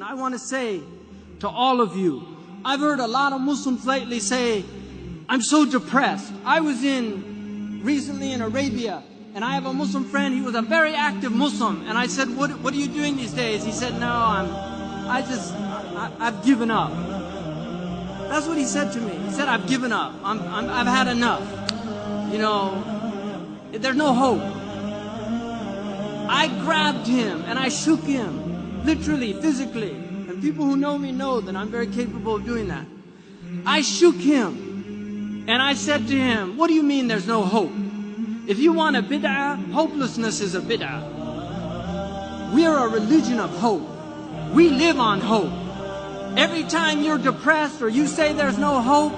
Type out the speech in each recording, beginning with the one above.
conclusion, I want to say to all of you, I've heard a lot of Muslims lately say, I'm so depressed. I was recently in Arabia, and I have a Muslim friend. He was a very active Muslim. And I said, what are you doing these days? He said, no, I've given up. That's what he said to me. He said, I've given up. I've had enough. You know, there's no hope. I grabbed him and I shook him, literally, physically. And people who know me know that I'm very capable of doing that. I shook him and I said to him, what do you mean there's no hope? If you want a bid'ah, hopelessness is a bid'ah. We are a religion of hope. We live on hope. Every time you're depressed or you say there's no hope,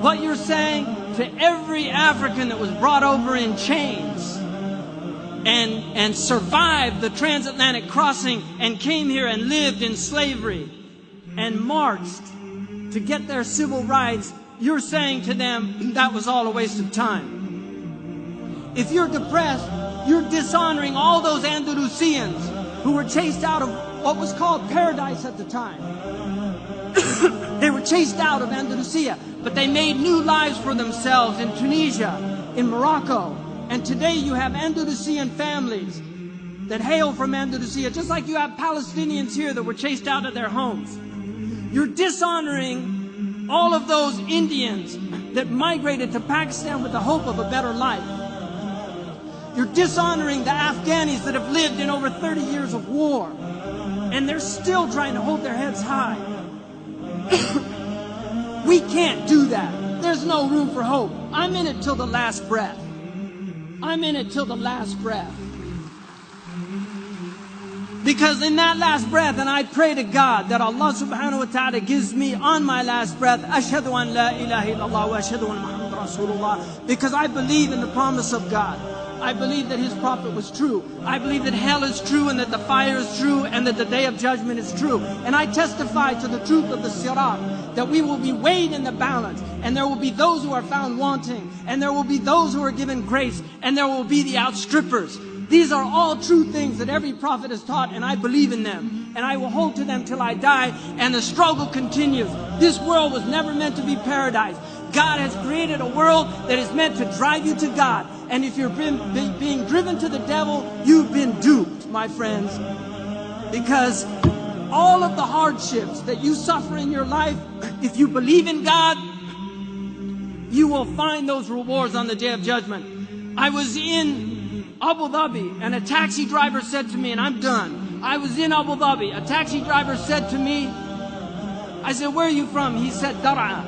what you're saying to every African that was brought over in chains and survived the transatlantic crossing and came here and lived in slavery and marched to get their civil rights, you're saying to them that was all a waste of time. If you're depressed, you're dishonoring all those Andalusians who were chased out of what was called paradise at the time. They were chased out of Andalusia, but they made new lives for themselves in Tunisia, in Morocco. And today you have Andalusian families that hail from Andalusia, just like you have Palestinians here that were chased out of their homes. You're dishonoring all of those Indians that migrated to Pakistan with the hope of a better life. You're dishonoring the Afghanis that have lived in over 30 years of war, and they're still trying to hold their heads high. We can't do that. There's no room for hope. I'm in it till the last breath. I'm in it till the last breath. Because in that last breath, and I pray to God that Allah subhanahu wa ta'ala gives me on my last breath, Ashhadu an la ilaha illallah wa ashhadu anna Muhammad Rasulullah, because I believe in the promise of God. I believe that His prophet was true. I believe that hell is true and that the fire is true and that the day of judgment is true. And I testify to the truth of the sirat, that we will be weighed in the balance, and there will be those who are found wanting, and there will be those who are given grace, and there will be the outstrippers. These are all true things that every prophet has taught, and I believe in them. And I will hold to them till I die, and the struggle continues. This world was never meant to be paradise. God has created a world that is meant to drive you to God. And if you're being driven to the devil, you've been duped, my friends. Because all of the hardships that you suffer in your life, if you believe in God, you will find those rewards on the day of judgment. I was in Abu Dhabi, and a taxi driver said to me, and I'm done. I was in Abu Dhabi. A taxi driver said to me, I said, where are you from? He said, Dar'a.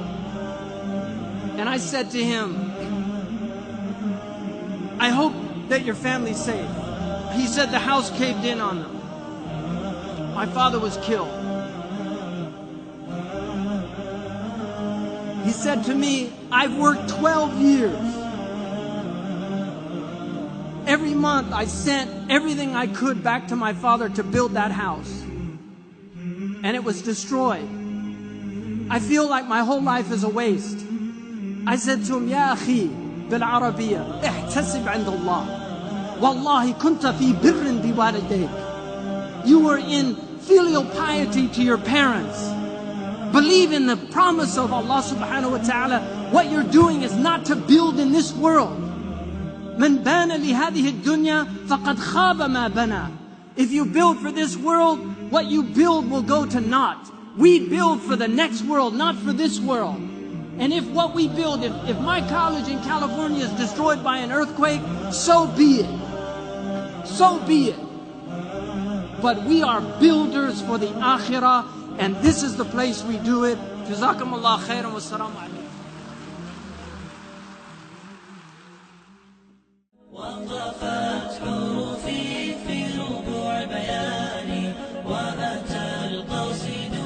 And I said to him, I hope that your family's safe. He said the house caved in on them. My father was killed. He said to me, I've worked 12 years. Every month I sent everything I could back to my father to build that house. And it was destroyed. I feel like my whole life is a waste. I said to him, Ya akhi, بالعربية احتسب عند الله والله كنت في بر بوالديك. You were in filial piety to your parents. Believe in the promise of Allah subhanahu wa ta'ala. What you're doing is not to build in this world. من بان لهذه الدنيا فقد خاب ما بنى. If you build for this world, what you build will go to naught. We build for the next world, not for this world. And if what we build, if my college in California is destroyed by an earthquake, so be it. So be it. But we are builders for the akhirah, and this is the place we do it. Jazakumullah khairan wa salamu alaykum. وقفت حروفي في ربوع بياني وأتى القصيد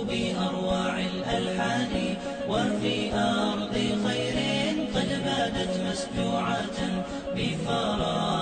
بأروع الألحان وفي أرض خير قد بادت مسجوعة بفراغ